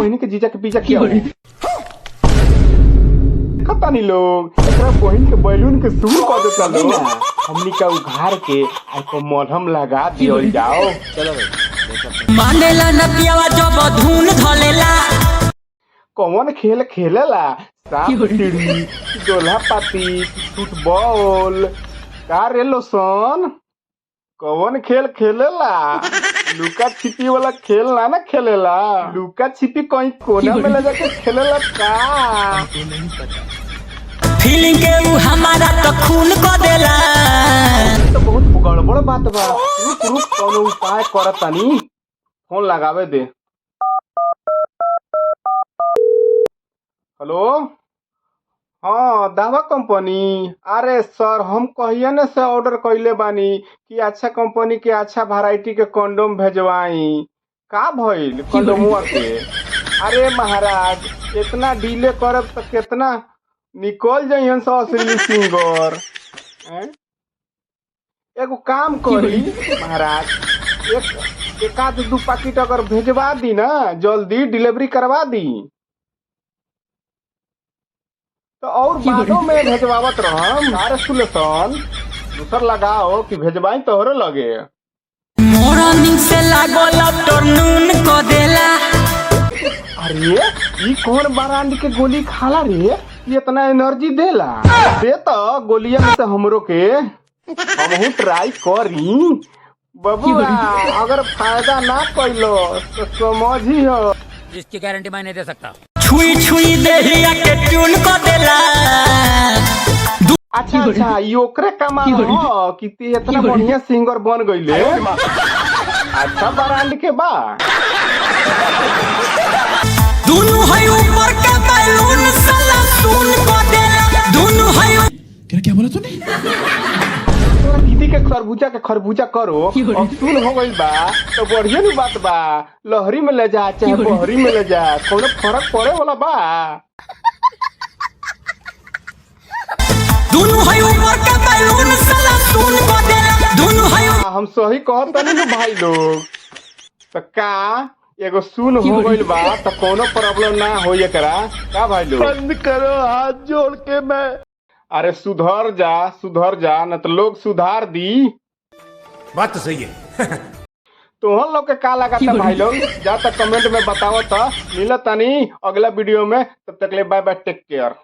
बहनी के जीजा के पिज्जा किया खता नहीं लोग एकरा बहन के बैलून के शुरू कर देता लोग हमनी का उघार के आको मलहम लगा दियल जाओ। चलो भाई मानेला न पियावा जब धुन धलेला कौन खेल खेलेला सांप सीढ़ी दोल्हा पाती फुटबॉल का रे लोसन कौन खेल खेलेला लुका छिपी वाला खेल ना खेलेला लुका छिपी कहीं कोना में ले जाके खेलेला का फीलिंग के उ हमारा तो खून को देला तो बहुत गड़बड़ बात बा रुक रुक कोनो उपाय करतानी फोन लगावे दे। हेलो हाँ दावा कंपनी अरे सर हम कहिए न से ऑर्डर कइले बानी कि अच्छा कंपनी के अच्छा वैरायटी के कंडोम भेजवाई का भइल कंडोमुआ के। अरे महाराज इतना डिले करब तो कितना निकल जाइए सो असली सिंगर एगो काम करी महाराज एक आध दू पैकेट अगर भेजवा दी ना जल्दी डिलीवरी करवा दी तो और बादों में भेजवावत रहम। अरे सुलेसन दूसर लगाओ कि भेजवाई तोहरे लगे मॉर्निंग से लागल आफ्टरनून को देला। अरे ई कौन ब्रांड के गोली खाला रे ये इतना एनर्जी देला दे तो गोलिया में से हमरो के हमहू ट्राई करी बबुआ अगर फायदा ना कइलो तो समझी हो इसकी गारंटी मैं नहीं दे सकता। छुई छुई देहिया के ट्यून को देला। अच्छा अच्छा ये ओकरे कमाल हो कि ते इतना बढ़िया सिंगर बन गइले अच्छा ब्रांड के बा दोनों है ऊपर का बैलून साला सुन को देला दोनों है क्या बोला तूने दीदी के खरबूजा करो और सुन हो गइल बा तो बढ़िया नी बात बा लहरी में ले जा चाहे बहरी में ले जा कोनो फर्क पड़े वाला बा दोनों है ऊपर का बैलून साला सुन को देला दोनों है हम सही कहत नहीं भाई लोग तो का एगो सुन हो गइल बा तो कोनो प्रॉब्लम ना हो एकरा का भाई लोग बंद करो हाथ जोड़ के मैं अरे सुधर जा न तो लोग सुधार दी बात तो सही है तो हम लोग के का लगा था भाई लोग जा तक कमेंट में बताओ तो मिलत नहीं अगला वीडियो में तब तक ले बाय बाय टेक केयर।